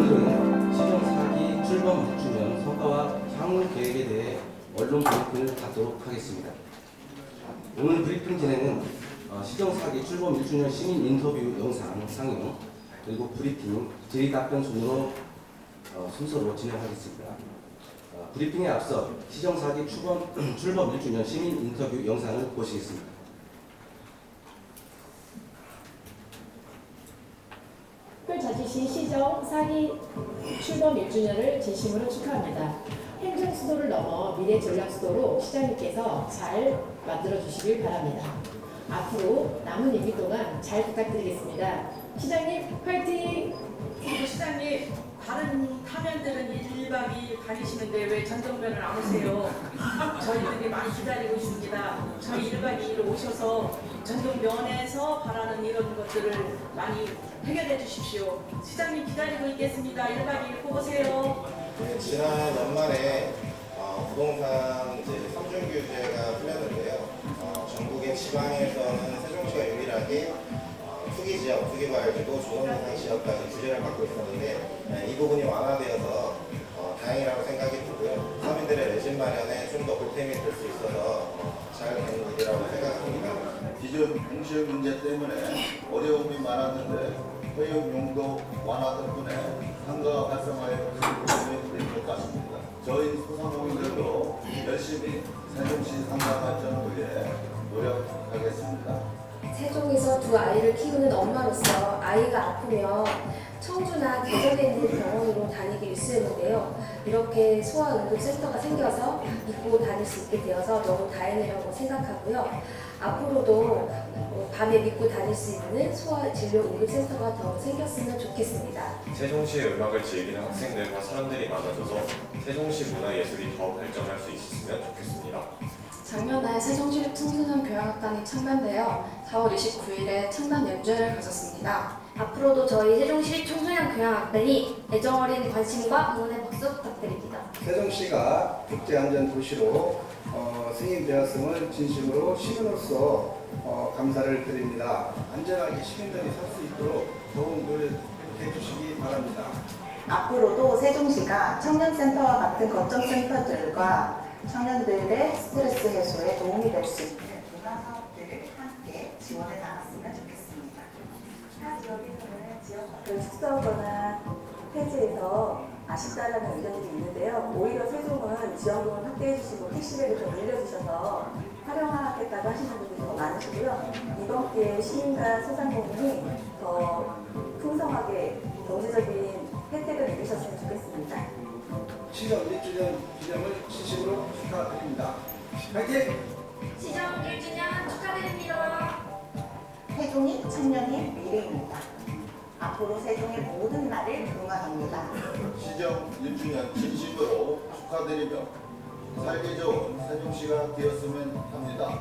오늘은 시정 4기 출범 6주년 성과와 향후 계획에 대해 언론 브리핑을 갖도록 하겠습니다. 오늘 브리핑 진행은 시정 4기 출범 1주년 시민 인터뷰 영상 상영 그리고 브리핑, 질의 답변 순으로 순서로 진행하겠습니다. 브리핑에 앞서 시정 4기 출범 1주년 시민 인터뷰 영상을 보시겠습니다. 특별자치시 시정 4기 출범 1주년을 진심으로 축하합니다. 행정수도를 넘어 미래전략수도로 시장님께서 잘 만들어주시길 바랍니다. 앞으로 남은 임기 동안 잘 부탁드리겠습니다. 시장님 화이팅! 시장님, 다른 타면들은 1박 2일 다니시는데 왜 전정면을 안 오세요? 저희들이 많이 기다리고 있습니다. 저희 1박 2일 오셔서 전정면에서 바라는 이런 것들을 많이 해결해 주십시오. 시장님 기다리고 있겠습니다. 1박 2일 꼭 오세요. 네, 지난 연말에 부동산 이제 3중 규제가 풀렸는데요. 전국의 지방에서는 세종시가 유일하게 투기 지역, 투기 과열지구, 조성대상 지역까지 규제를 받고 있었는데 이 부분이 완화되어서 다행이라고 생각이 들고요. 서민들의 내집 마련에 좀 더 보탬이 될 수 있어서 잘 된 일이라고 생각합니다. 기존 공실 문제 때문에 어려움이 많았는데 회용 용도 완화 덕분에 상가 활성화에 도움이 될 것 같습니다. 저희 소상공인들도 열심히 세종시 상가 발전을 위해 노력하겠습니다. 세종에서 두 아이를 키우는 엄마로서 아이가 아프면 청주나 개정에 있는 병원으로 다니기 일쑤였는데요. 이렇게 소아응급센터가 생겨서 믿고 다닐 수 있게 되어서 너무 다행이라고 생각하고요. 앞으로도 밤에 믿고 다닐 수 있는 소아진료응급센터가 더 생겼으면 좋겠습니다. 세종시의 음악을 즐기는 학생들과 사람들이 많아져서 세종시 문화예술이 더 발전할 수 있었으면 좋겠습니다. 작년에 세종시 청소년 교향악단이 창단되어 4월 29일에 창단 연주회를 가졌습니다. 앞으로도 저희 세종시 청소년 교향악단이 애정어린 관심과 응원의 박수 부탁드립니다. 세종시가 국제안전 도시로 승인되었음을 진심으로 시민으로서 감사를 드립니다. 안전하게 시민들이 살 수 있도록 더욱 노력해 주시기 바랍니다. 앞으로도 세종시가 청년센터와 같은 거점센터들과 청년들의 스트레스 해소에 도움이 될 수 있는 문화사업들을 함께 지원해 나갔으면 좋겠습니다. 타 지역에서는 지역화를 축소하거나 폐지해서 아쉽다라는 의견들이 있는데요. 오히려 세종은 지원금을 확대해 주시고 택시비를 더 늘려주셔서 활용하겠다고 하시는 분들이 더 많으시고요. 이번 기회에 시민과 소상공인이 더 풍성하게 경제적인 혜택을 누리셨으면 좋겠습니다. 시정 1주년 기념을 진심으로 축하드립니다. 화이팅! 시정 1주년 축하드립니다. 세종이 청년의 미래입니다. 앞으로 세종의 모든 날을 응원합니다. 시정 1주년 진심으로 축하드리며 살기 좋은 세종시가 되었으면 합니다.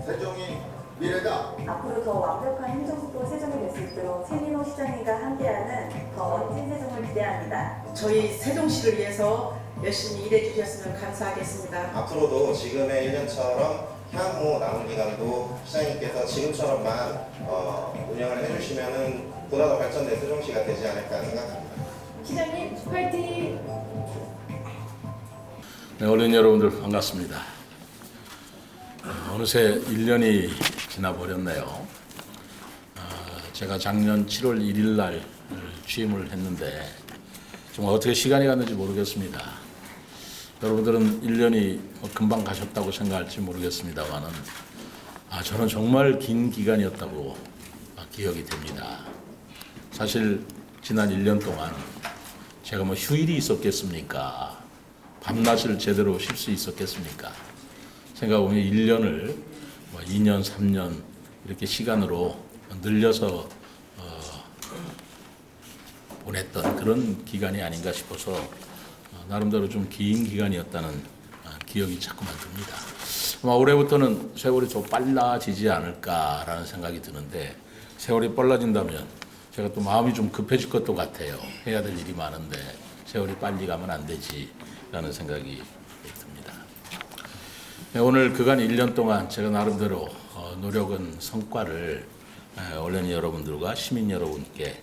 세종이 미래다. 앞으로 더 완벽한 행정수도 세종이 될 수 있도록 최민호 시장님과 함께하는 더 멋진 세종을 기대합니다. 저희 세종시를 위해서 열심히 일해 주셨으면 감사하겠습니다. 앞으로도 지금의 1년처럼 향후 남은 기간도 시장님께서 지금처럼만 운영을 해주시면 보다 더 발전된 세종시가 되지 않을까 생각합니다. 시장님 화이팅! 네, 언론 여러분들 반갑습니다. 어느새 1년이 지나버렸네요. 제가 작년 7월 1일 날 취임을 했는데 정말 어떻게 시간이 갔는지 모르겠습니다. 여러분들은 1년이 금방 가셨다고 생각할지 모르겠습니다만은 저는 정말 긴 기간이었다고 기억이 됩니다. 사실 지난 1년 동안 제가 휴일이 있었겠습니까? 밤낮을 제대로 쉴 수 있었겠습니까? 생각해보면 1년을 2년, 3년 이렇게 시간으로 늘려서 보냈던 그런 기간이 아닌가 싶어서 나름대로 좀 긴 기간이었다는 기억이 자꾸만 듭니다. 아마 올해부터는 세월이 좀 빨라지지 않을까라는 생각이 드는데 세월이 빨라진다면 제가 또 마음이 좀 급해질 것도 같아요. 해야 될 일이 많은데 세월이 빨리 가면 안 되지라는 생각이 듭니다. 네, 오늘 그간 1년 동안 제가 나름대로 노력은 성과를 언론 여러분들과 시민 여러분께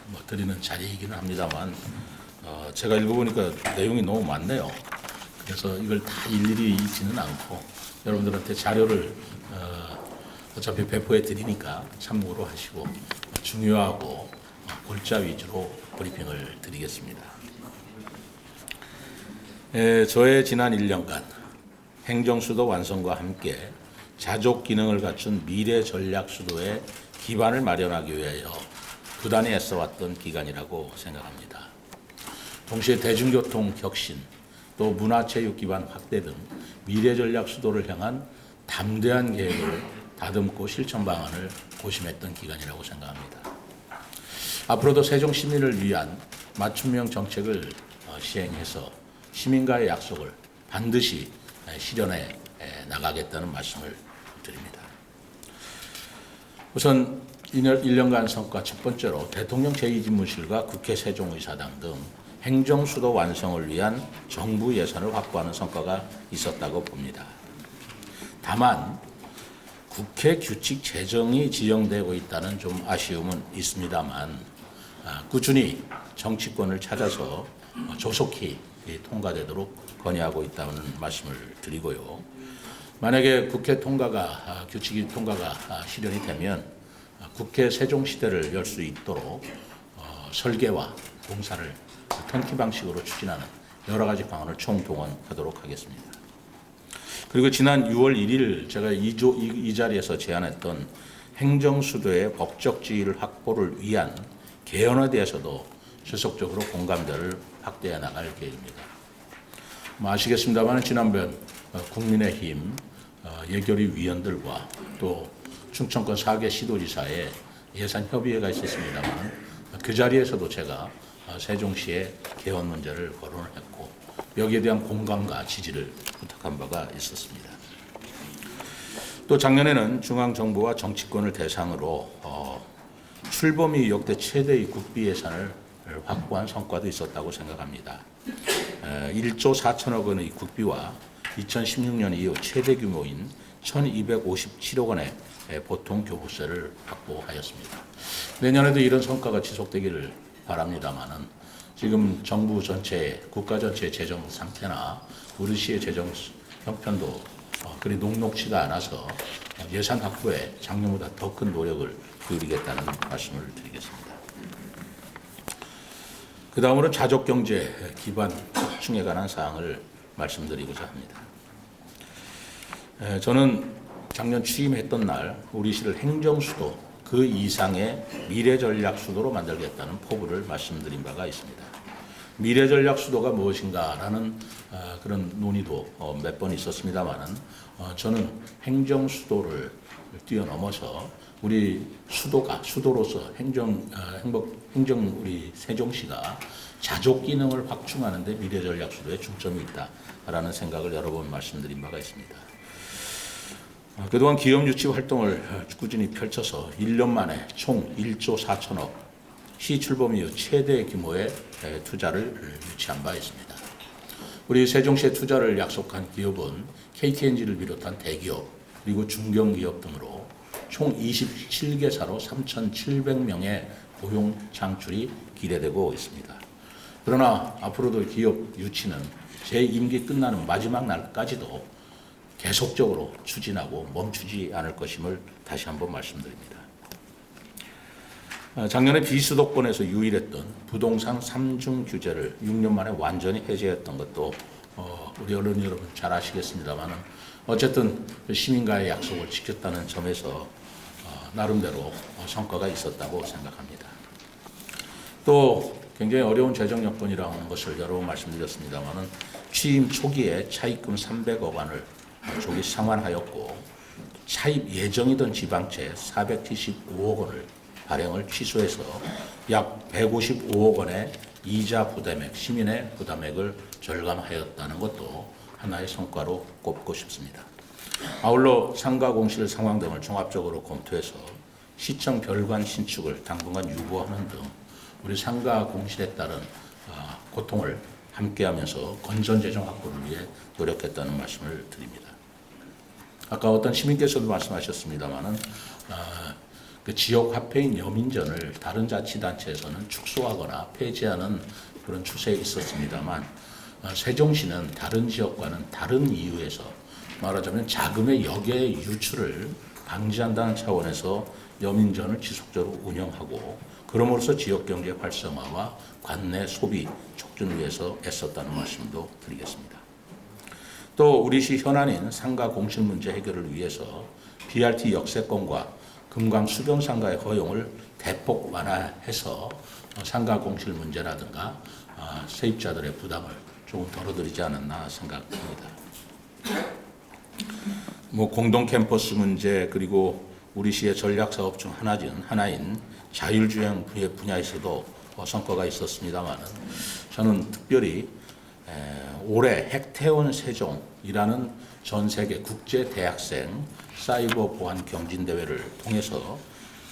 뭐 드리는 자리이기는 합니다만 제가 읽어보니까 내용이 너무 많네요. 그래서 이걸 다 일일이 읽지는 않고 여러분들한테 자료를 어차피 배포해 드리니까 참고로 하시고 중요하고 골자 위주로 브리핑을 드리겠습니다. 저의 지난 1년간 행정수도 완성과 함께 자족 기능을 갖춘 미래 전략 수도의 기반을 마련하기 위하여 부단히 애써왔던 기간이라고 생각합니다. 동시에 대중교통 혁신, 또 문화체육 기반 확대 등 미래 전략 수도를 향한 담대한 계획을 다듬고 실천 방안을 고심했던 기간이라고 생각합니다. 앞으로도 세종 시민을 위한 맞춤형 정책을 시행해서 시민과의 약속을 반드시 실현해 나가겠다는 말씀을 드립니다. 우선 1년간 성과 첫 번째로 대통령 제2집무실과 국회 세종의사당 등 행정수도 완성을 위한 정부 예산을 확보하는 성과가 있었다고 봅니다. 다만 국회 규칙 제정이 지연되고 있다는 좀 아쉬움은 있습니다만 꾸준히 정치권을 찾아서 조속히 통과되도록 건의하고 있다는 말씀을 드리고요. 만약에 국회 통과가 규칙이 통과가 실현이 되면 국회 세종시대를 열 수 있도록 설계와 공사를 턴키 방식으로 추진하는 여러 가지 방안을 총동원하도록 하겠습니다. 그리고 지난 6월 1일 제가 이 자리에서 제안했던 행정수도의 법적 지위를 확보를 위한 개헌에 대해서도 지속적으로 공감대를 확대해 나갈 계획입니다. 아시겠습니다만 지난번 국민의힘 예결위 위원들과 또 충청권 4개 시도지사의 예산 협의회가 있었습니다만 그 자리에서도 제가 세종시의 개헌 문제를 거론을 했고 여기에 대한 공감과 지지를 부탁한 바가 있었습니다. 또 작년에는 중앙정부와 정치권을 대상으로 출범이 역대 최대의 국비 예산을 확보한 성과도 있었다고 생각합니다. 1조 4천억 원의 국비와 2016년 이후 최대 규모인 1,257억 원의 보통 교부세를 확보하였습니다. 내년에도 이런 성과가 지속되기를 바랍니다만은 지금 정부 전체, 국가 전체의 재정 상태나 우리 시의 재정 형편도 그리 녹록치가 않아서 예산 확보에 작년보다 더 큰 노력을 기울이겠다는 말씀을 드리겠습니다. 그 다음으로 자족경제 기반 확충에 관한 사항을 말씀드리고자 합니다. 저는 작년 취임했던 날 우리 시를 행정수도 그 이상의 미래전략수도로 만들겠다는 포부를 말씀드린 바가 있습니다. 미래전략수도가 무엇인가라는 그런 논의도 몇 번 있었습니다만은 저는 행정수도를 뛰어넘어서 우리 수도로서 행정 우리 세종시가 자족 기능을 확충하는 데 미래전략수도에 중점이 있다라는 생각을 여러 번 말씀드린 바가 있습니다. 그동안 기업 유치 활동을 꾸준히 펼쳐서 1년 만에 총 1조 4천억 시 출범 이후 최대 규모의 투자를 유치한 바 있습니다. 우리 세종시에 투자를 약속한 기업은 KTNG를 비롯한 대기업 그리고 중견기업 등으로 총 27개사로 3,700명의 고용 창출이 기대되고 있습니다. 그러나 앞으로도 기업 유치는 제 임기 끝나는 마지막 날까지도 계속적으로 추진하고 멈추지 않을 것임을 다시 한번 말씀드립니다. 작년에 비수도권에서 유일했던 부동산 3중 규제를 6년 만에 완전히 해제했던 것도 우리 언론 여러분 잘 아시겠습니다만 어쨌든 시민과의 약속을 지켰다는 점에서 나름대로 성과가 있었다고 생각합니다. 또 굉장히 어려운 재정 여건이라는 것을 여러 번 말씀드렸습니다만 취임 초기에 차입금 300억 원을 조기 상환하였고 차입 예정이던 지방채 475억 원을 발행을 취소해서 약 155억 원의 이자 부담액, 시민의 부담액을 절감하였다는 것도 하나의 성과로 꼽고 싶습니다. 아울러 상가 공실 상황 등을 종합적으로 검토해서 시청 별관 신축을 당분간 유보하는 등 우리 상가 공실에 따른 고통을 함께하면서 건전 재정 확보를 위해 노력했다는 말씀을 드립니다. 아까 어떤 시민께서도 말씀하셨습니다마는 그 지역 화폐인 여민전을 다른 자치단체에서는 축소하거나 폐지하는 그런 추세에 있었습니다만 세종시는 다른 지역과는 다른 이유에서 말하자면 자금의 역의 유출을 방지한다는 차원에서 여민전을 지속적으로 운영하고 그럼으로써 지역 경제 활성화와 관내 소비 촉진을 위해서 애썼다는 말씀도 드리겠습니다. 또 우리시 현안인 상가 공실 문제 해결을 위해서 BRT 역세권과 금강 수변상가의 허용을 대폭 완화해서 상가 공실 문제라든가 세입자들의 부담을 조금 덜어드리지 않았나 생각합니다. 공동 캠퍼스 문제 그리고 우리 시의 전략 사업 중 하나인 자율주행 분야에서도 성과가 있었습니다만 저는 특별히 올해 핵태원 세종이라는 전 세계 국제 대학생 사이버 보안 경진 대회를 통해서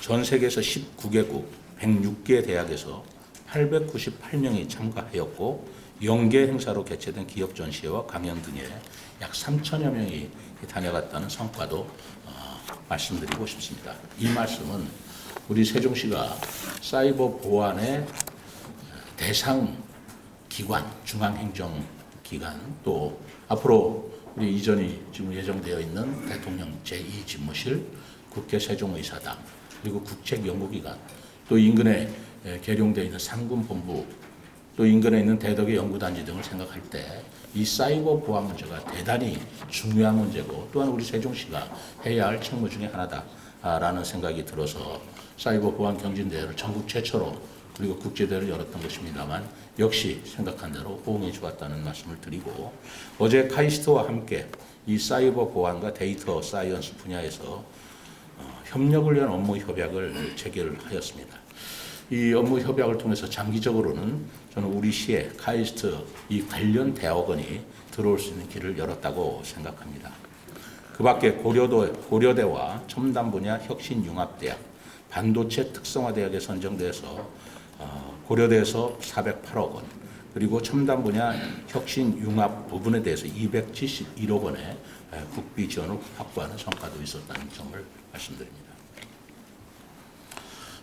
전 세계에서 19개국 106개 대학에서 898명이 참가하였고 연계 행사로 개최된 기업 전시회와 강연 등에 약 3천여 명이 다녀갔다는 성과도 말씀드리고 싶습니다. 이 말씀은 우리 세종시가 사이버 보안의 대상 기관, 중앙행정기관 또 앞으로 우리 이전이 지금 예정되어 있는 대통령 제2집무실, 국회 세종의사당 그리고 국책연구기관 또 인근에 계룡되어 있는 상군본부 또 인근에 있는 대덕의 연구단지 등을 생각할 때 이 사이버 보안 문제가 대단히 중요한 문제고 또한 우리 세종시가 해야 할 책무 중에 하나다라는 생각이 들어서 사이버 보안 경진대회를 전국 최초로 그리고 국제대회를 열었던 것입니다만 역시 생각한 대로 호응해 주었다는 말씀을 드리고 어제 카이스트와 함께 이 사이버 보안과 데이터 사이언스 분야에서 협력을 위한 업무 협약을 체결하였습니다. 이 업무 협약을 통해서 장기적으로는 저는 우리 시에 카이스트 이 관련 대학원이 들어올 수 있는 길을 열었다고 생각합니다. 그 밖에 고려대와 첨단 분야 혁신융합대학, 반도체 특성화대학에 선정돼서 고려대에서 408억 원, 그리고 첨단 분야 혁신융합 부분에 대해서 271억 원의 국비 지원을 확보하는 성과도 있었다는 점을 말씀드립니다.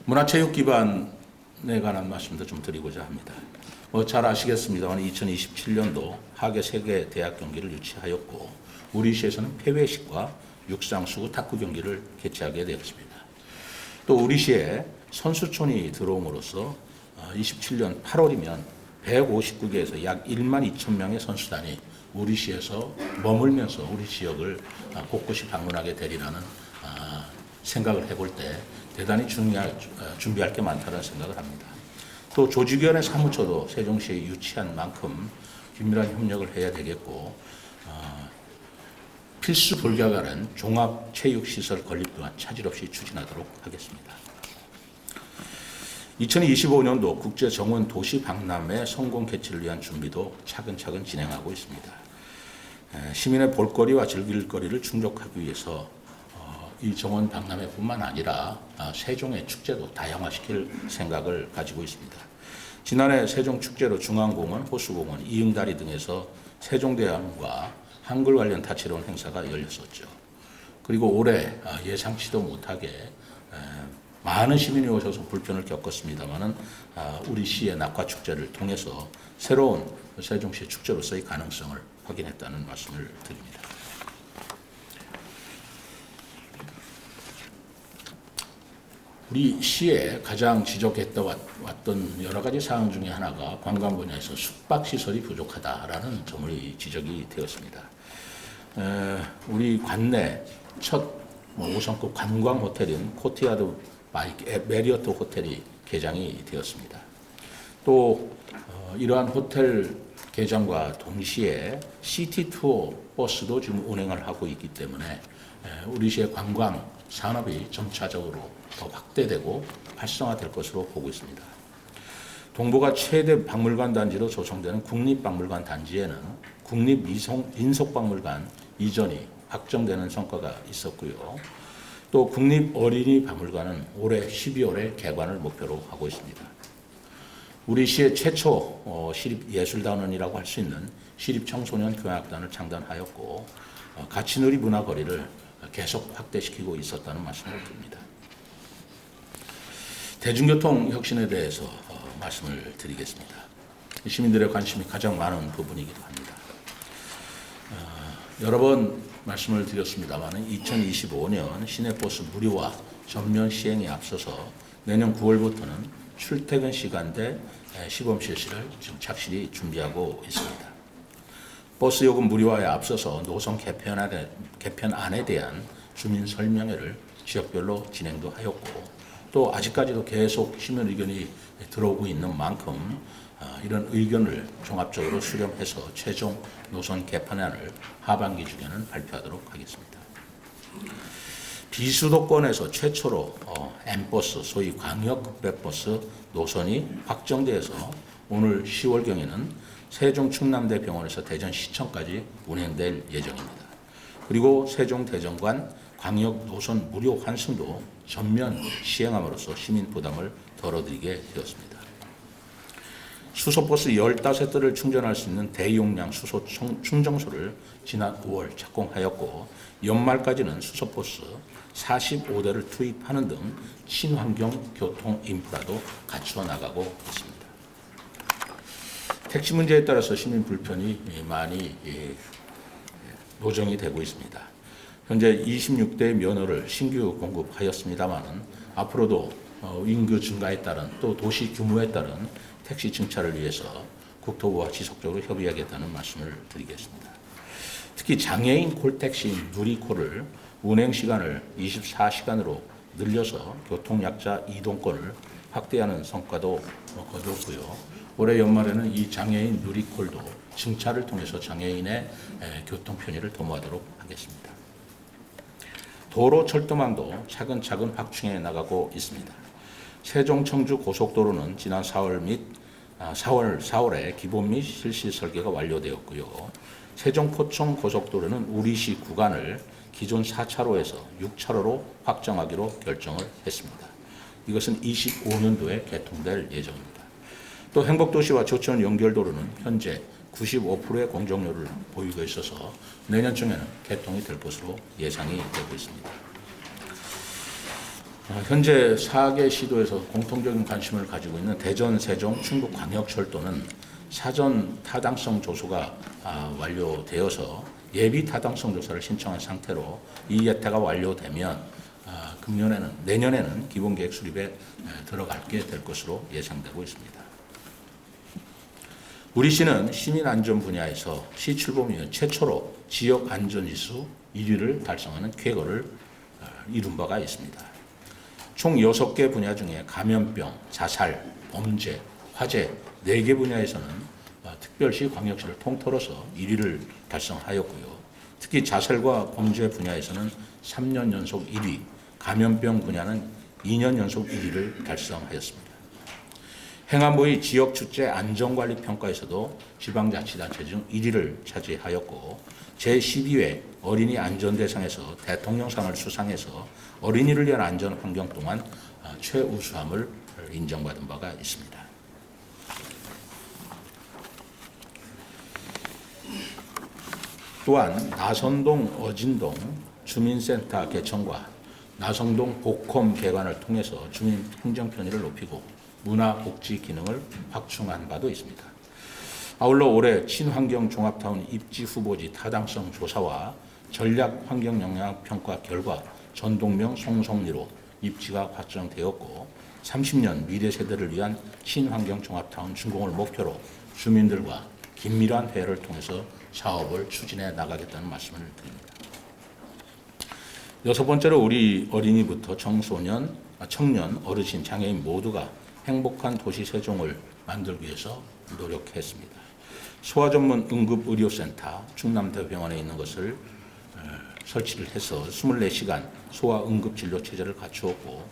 문화체육 기반에 관한 말씀도 좀 드리고자 합니다. 잘 아시겠습니다만 2027년도 하계 세계 대학 경기를 유치하였고 우리 시에서는 폐회식과 육상수구 탁구 경기를 개최하게 되었습니다. 또 우리 시에 선수촌이 들어옴으로써 27년 8월이면 159개에서 약 1만 2천 명의 선수단이 우리 시에서 머물면서 우리 지역을 곳곳이 방문하게 되리라는 생각을 해볼 때 대단히 준비할 게 많다는 생각을 합니다. 또 조직위원회 사무처도 세종시에 유치한 만큼 긴밀한 협력을 해야 되겠고 필수 불가결한 종합체육시설 건립 또한 차질 없이 추진하도록 하겠습니다. 2025년도 국제정원 도시 박람회 성공 개최를 위한 준비도 차근차근 진행하고 있습니다. 시민의 볼거리와 즐길거리를 충족하기 위해서 이 정원 박람회뿐만 아니라 세종의 축제도 다양화시킬 생각을 가지고 있습니다. 지난해 세종축제로 중앙공원, 호수공원, 이응다리 등에서 세종대왕과 한글 관련 다채로운 행사가 열렸었죠. 그리고 올해 예상치도 못하게 많은 시민이 오셔서 불편을 겪었습니다마는 우리 시의 낙화축제를 통해서 새로운 세종시 축제로서의 가능성을 확인했다는 말씀을 드립니다. 우리 시에 가장 지적했다 왔던 여러 가지 사항 중에 하나가 관광 분야에서 숙박시설이 부족하다라는 점을 지적이 되었습니다. 우리 관내 첫 5성급 관광 호텔인 코티야드 바이 메리어트 호텔이 개장이 되었습니다. 또 이러한 호텔 개장과 동시에 시티 투어 버스도 지금 운행을 하고 있기 때문에 우리 시의 관광 산업이 점차적으로 더 확대되고 활성화될 것으로 보고 있습니다. 동북아 최대 박물관 단지로 조성되는 국립박물관 단지에는 국립민속박물관 이전이 확정되는 성과가 있었고요. 또 국립어린이박물관은 올해 12월에 개관을 목표로 하고 있습니다. 우리 시의 최초 시립예술단원이라고 할 수 있는 시립청소년교향악단을 창단하였고 가치누리 문화거리를 계속 확대시키고 있었다는 말씀을 드립니다. 대중교통 혁신에 대해서 말씀을 드리겠습니다. 시민들의 관심이 가장 많은 부분이기도 합니다. 여러 번 말씀을 드렸습니다만 2025년 시내버스 무료화 전면 시행에 앞서서 내년 9월부터는 출퇴근 시간대 시범 실시를 지금 착실히 준비하고 있습니다. 버스 요금 무료화에 앞서서 노선 개편안에 대한 주민 설명회를 지역별로 진행도 하였고 또 아직까지도 계속 시민 의견이 들어오고 있는 만큼 이런 의견을 종합적으로 수렴해서 최종 노선 개편안을 하반기 중에는 발표하도록 하겠습니다. 비수도권에서 최초로 M버스, 소위 광역급배버스 노선이 확정되어서 오늘 10월경에는 세종 충남대 병원에서 대전시청까지 운행될 예정입니다. 그리고 세종 대전간 광역 노선 무료 환승도 전면 시행함으로써 시민 부담을 덜어드리게 되었습니다. 수소버스 15대를 충전할 수 있는 대용량 수소 충전소를 지난 5월 착공하였고 연말까지는 수소버스 45대를 투입하는 등 친환경 교통 인프라도 갖추어 나가고 있습니다. 택시 문제에 따라서 시민 불편이 많이 노정이 되고 있습니다. 현재 26대 면허를 신규 공급하였습니다만 앞으로도 인구 증가에 따른 또 도시 규모에 따른 택시 증차를 위해서 국토부와 지속적으로 협의하겠다는 말씀을 드리겠습니다. 특히 장애인 콜택시인 누리콜을 운행 시간을 24시간으로 늘려서 교통약자 이동권을 확대하는 성과도 거뒀고요. 올해 연말에는 이 장애인 누리콜도 증차를 통해서 장애인의 교통 편의를 도모하도록 하겠습니다. 도로 철도망도 차근차근 확충해 나가고 있습니다. 세종 청주 고속도로는 지난 4월에 기본 및 실시 설계가 완료되었고요. 세종 포청 고속도로는 우리시 구간을 기존 4차로에서 6차로로 확정하기로 결정을 했습니다. 이것은 25년도에 개통될 예정입니다. 또 행복도시와 조천 연결도로는 현재 95%의 공정률을 보이고 있어서 내년 중에는 개통이 될 것으로 예상이 되고 있습니다. 현재 4개 시도에서 공통적인 관심을 가지고 있는 대전, 세종, 충북 광역철도는 사전 타당성 조사가 완료되어서 예비 타당성 조사를 신청한 상태로 이 예타가 완료되면 내년에는 기본계획 수립에 들어가게 될 것으로 예상되고 있습니다. 우리 시는 시민 안전 분야에서 시 출범 이후 최초로 지역 안전지수 1위를 달성하는 쾌거를 이룬 바가 있습니다. 총 6개 분야 중에 감염병, 자살, 범죄, 화재 4개 분야에서는 특별시, 광역시를 통틀어서 1위를 달성하였고요. 특히 자살과 범죄 분야에서는 3년 연속 1위, 감염병 분야는 2년 연속 1위를 달성하였습니다. 행안부의 지역축제 안전관리 평가에서도 지방자치단체 중 1위를 차지하였고 제12회 어린이 안전대상에서 대통령상을 수상해서 어린이를 위한 안전환경 동안 최우수함을 인정받은 바가 있습니다. 또한 나선동 어진동 주민센터 개청과 나성동 복홈 개관을 통해서 주민 행정 편의를 높이고 문화 복지 기능을 확충한 바도 있습니다. 아울러 올해 친환경 종합타운 입지 후보지 타당성 조사와 전략 환경 영향 평가 결과 전동명 송성리로 입지가 확정되었고 30년 미래 세대를 위한 친환경 종합타운 준공을 목표로 주민들과 긴밀한 회의를 통해서 사업을 추진해 나가겠다는 말씀을 드립니다. 6번째로 우리 어린이부터 청소년, 청년, 어르신, 장애인 모두가 행복한 도시 세종을 만들기 위해서 노력했습니다. 소아 전문 응급의료센터 충남대병원에 있는 것을 설치를 해서 24시간 소아 응급진료 체제를 갖추었고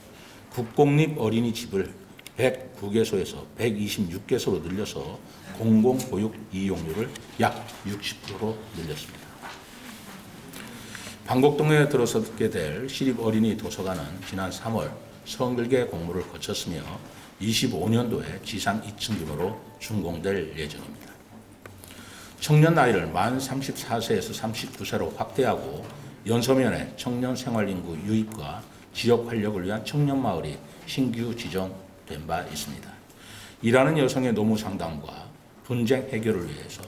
국공립 어린이집을 109개소에서 126개소로 늘려서 공공보육 이용률을 약 60%로 늘렸습니다. 방곡동에 들어서게 될 시립어린이 도서관은 지난 3월 성글계 공모를 거쳤으며 25년도에 지상 2층 규모로 준공될 예정입니다. 청년 나이를 만 34세에서 39세로 확대하고 연소면의 청년 생활인구 유입과 지역 활력을 위한 청년마을이 신규 지정된 바 있습니다. 일하는 여성의 노무 상담과 분쟁 해결을 위해서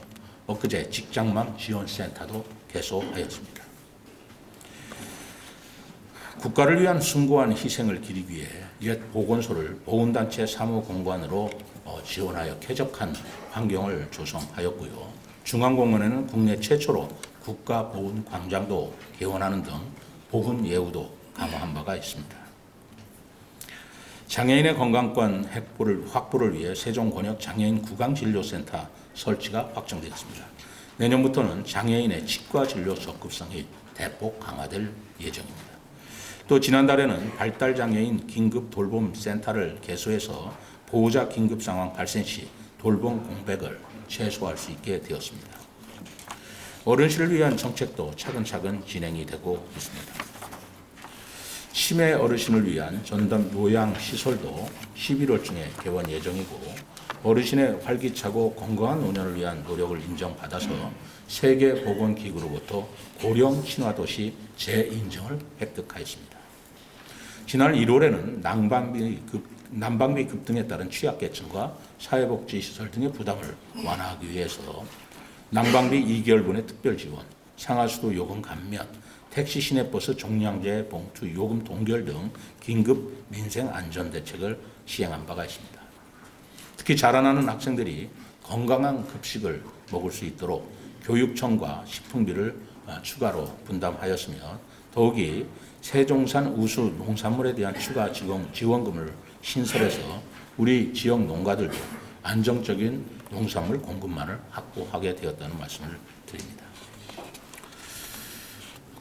엊그제 직장맘 지원센터도 개소하였습니다. 국가를 위한 숭고한 희생을 기리기 위해 옛 보건소를 보훈단체 사무공간으로 지원하여 쾌적한 환경을 조성하였고요. 중앙공원에는 국내 최초로 국가보훈광장도 개원하는 등 보훈 예우도 강화한 바가 있습니다. 장애인의 건강권 확보를 위해 세종권역 장애인 구강진료센터 설치가 확정되었습니다. 내년부터는 장애인의 치과 진료 적극성이 대폭 강화될 예정입니다. 또 지난달에는 발달장애인 긴급돌봄센터를 개소해서 보호자 긴급상황 발생 시 돌봄 공백을 최소화할 수 있게 되었습니다. 어르신을 위한 정책도 차근차근 진행이 되고 있습니다. 치매 어르신을 위한 전담 요양시설도 11월중에 개원 예정이고 어르신의 활기차고 건강한 노년을 위한 노력을 인정받아서 세계보건기구로부터 고령 친화도시 재인정을 획득하였습니다. 지난 1월에는 난방비 급등에 따른 취약계층과 사회복지시설 등의 부담을 완화하기 위해서 난방비 2개월분의 특별지원, 상하수도 요금 감면, 택시 시내버스 종량제 봉투 요금 동결 등 긴급 민생 안전 대책을 시행한 바가 있습니다. 특히 자라나는 학생들이 건강한 급식을 먹을 수 있도록 교육청과 식품비를 추가로 분담하였으며 더욱이 세종산 우수 농산물에 대한 추가 지원금을 신설해서 우리 지역 농가들도 안정적인 농산물 공급망을 확보하게 되었다는 말씀을 드립니다.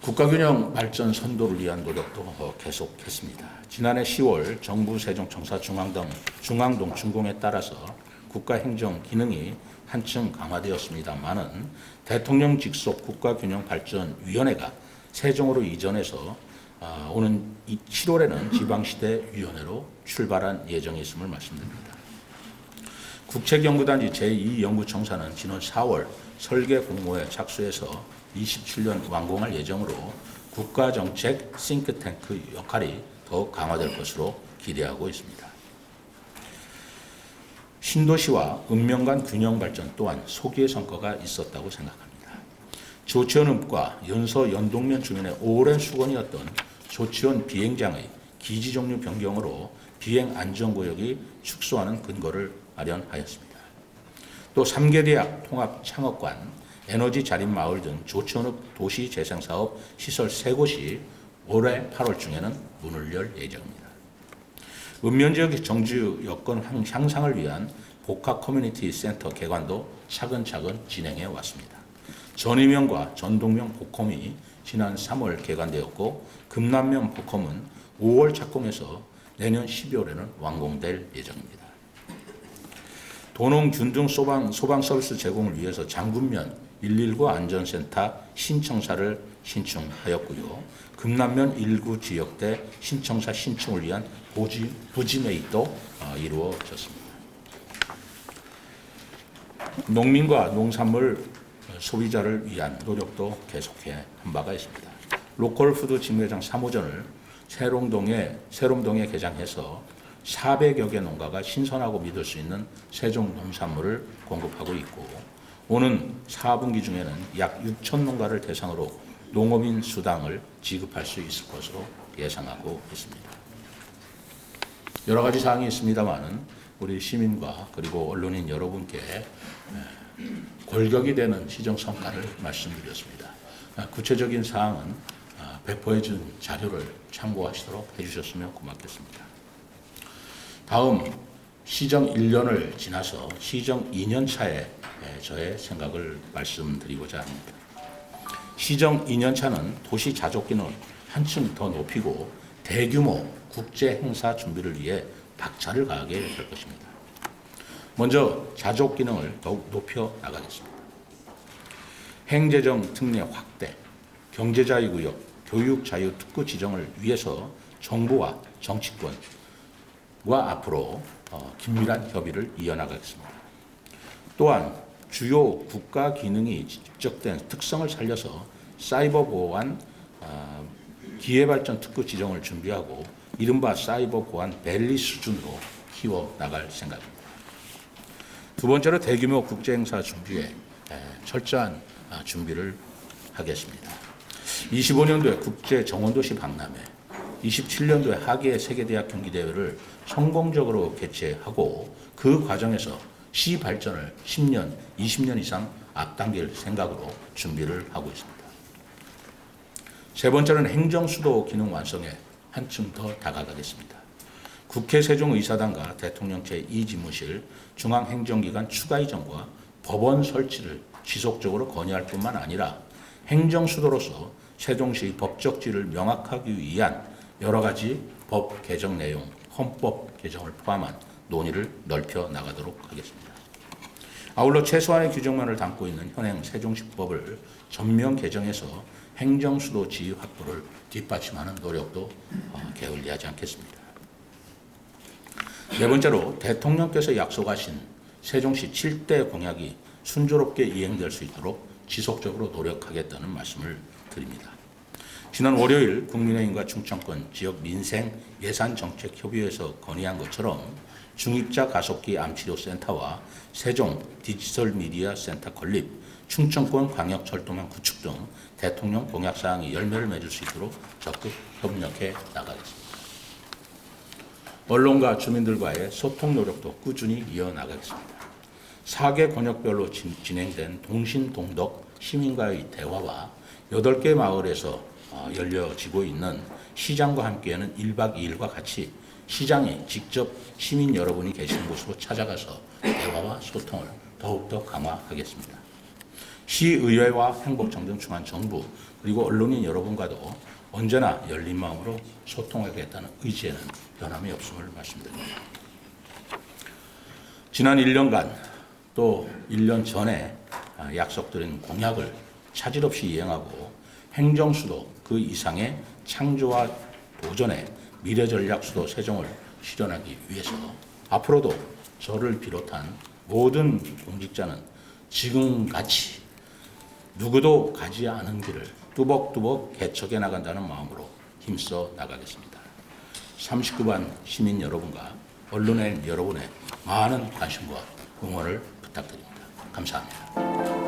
국가균형 발전 선도를 위한 노력도 계속했습니다. 지난해 10월 정부 세종청사 중앙동 준공에 따라서 국가행정 기능이 한층 강화되었습니다마는 대통령 직속 국가균형발전위원회가 세종으로 이전해서 오는 7월에는 지방시대위원회로 출발한 예정이 있음을 말씀드립니다. 국책연구단지 제2연구청사는 지난 4월 설계 공모에 착수해서 27년 완공할 예정으로 국가정책 싱크탱크 역할이 더욱 강화될 것으로 기대하고 있습니다. 신도시와 읍면 간 균형 발전 또한 소기의 성과가 있었다고 생각합니다. 조치원읍과 연서 연동면 주변의 오랜 수건이었던 조치원 비행장의 기지 종류 변경으로 비행 안전구역이 축소하는 근거를 마련하였습니다. 또 3개 대학 통합 창업관, 에너지 자립 마을 등 조치원읍 도시 재생 사업 시설 3곳이 올해 8월중에는 문을 열 예정입니다. 읍면 지역의 정주 여건 향상을 위한 복합 커뮤니티 센터 개관도 차근차근 진행해 왔습니다. 전이면과 전동면 복컴이 지난 3월 개관되었고 금남면 복컴은 5월 착공해서 내년 12월에는 완공될 예정입니다. 도농 균등 소방 서비스 제공을 위해서 장군면 119 안전센터 신청사를 신청하였고요. 금남면 1구 지역대 신청사 신청을 위한 부지매입도 이루어졌습니다. 농민과 농산물 소비자를 위한 노력도 계속해 한 바가 있습니다. 로컬푸드 직매장 3호점을 세롬동에 개장해서 400여 개 농가가 신선하고 믿을 수 있는 세종 농산물을 공급하고 있고 오는 4분기 중에는 약 6천 농가를 대상으로 농어민 수당을 지급할 수 있을 것으로 예상하고 있습니다. 여러 가지 사항이 있습니다만은 우리 시민과 그리고 언론인 여러분께 골격이 되는 시정 성과를 말씀드렸습니다. 구체적인 사항은 배포해 준 자료를 참고하시도록 해주셨으면 고맙겠습니다. 다음 시정 1년을 지나서 시정 2년 차에 저의 생각을 말씀드리고자 합니다. 시정 2년 차는 도시 자족 기능을 한층 더 높이고 대규모 국제 행사 준비를 위해 박차를 가하게 될 것입니다. 먼저 자족 기능을 더욱 높여 나가겠습니다. 행재정 특례 확대, 경제자유구역, 교육자유 특구 지정을 위해서 정부와 정치권과 앞으로 긴밀한 협의를 이어나가겠습니다. 또한 주요 국가 기능이 집적된 특성을 살려서 사이버 보안 기회발전 특구 지정을 준비하고 이른바 사이버 보안 밸리 수준으로 키워나갈 생각입니다. 두 번째로 대규모 국제행사 준비에 철저한 준비를 하겠습니다. 25년도에 국제 정원도시 박람회, 27년도에 하계 세계대학 경기대회를 성공적으로 개최하고 그 과정에서 시 발전을 10년, 20년 이상 앞당길 생각으로 준비를 하고 있습니다. 세 번째는 행정수도 기능 완성에 한층 더 다가가겠습니다. 국회 세종의사당과 대통령 제2지무실, 중앙행정기관 추가 이전과 법원 설치를 지속적으로 건의할 뿐만 아니라 행정수도로서 세종시 법적지를 명확하기 위한 여러 가지 법 개정 내용, 헌법 개정을 포함한 논의를 넓혀 나가도록 하겠습니다. 아울러 최소한의 규정만을 담고 있는 현행 세종시법을 전면 개정해서 행정수도 지위 확보를 뒷받침하는 노력도 게을리하지 않겠습니다. 네 번째로 대통령께서 약속하신 세종시 7대 공약이 순조롭게 이행될 수 있도록 지속적으로 노력하겠다는 말씀을 드립니다. 지난 월요일 국민의힘과 충청권 지역 민생 예산 정책 협의회에서 건의한 것처럼 중입자 가속기 암치료센터와 세종 디지털 미디어 센터 건립, 충청권 광역철도망 구축 등 대통령 공약 사항이 열매를 맺을 수 있도록 적극 협력해 나가겠습니다. 언론과 주민들과의 소통 노력도 꾸준히 이어나가겠습니다. 4개 권역별로 진행된 동신동덕 시민과의 대화와 8개 마을에서 열려지고 있는 시장과 함께하는 1박 2일과 같이 시장이 직접 시민 여러분이 계시는 곳으로 찾아가서 대화와 소통을 더욱더 강화하겠습니다. 시의회와 행복청 등 중앙정부 그리고 언론인 여러분과도 언제나 열린 마음으로 소통하겠다는 의지에는 변함이 없음을 말씀드립니다. 지난 1년간 또 1년 전에 약속드린 공약을 차질 없이 이행하고 행정수도 그 이상의 창조와 보존의 미래전략수도 세종을 실현하기 위해서 앞으로도 저를 비롯한 모든 공직자는 지금같이 누구도 가지 않은 길을 뚜벅뚜벅 개척해 나간다는 마음으로 힘써 나가겠습니다. 39반 시민 여러분과 언론인 여러분의 많은 관심과 응원을 부탁드립니다. 감사합니다.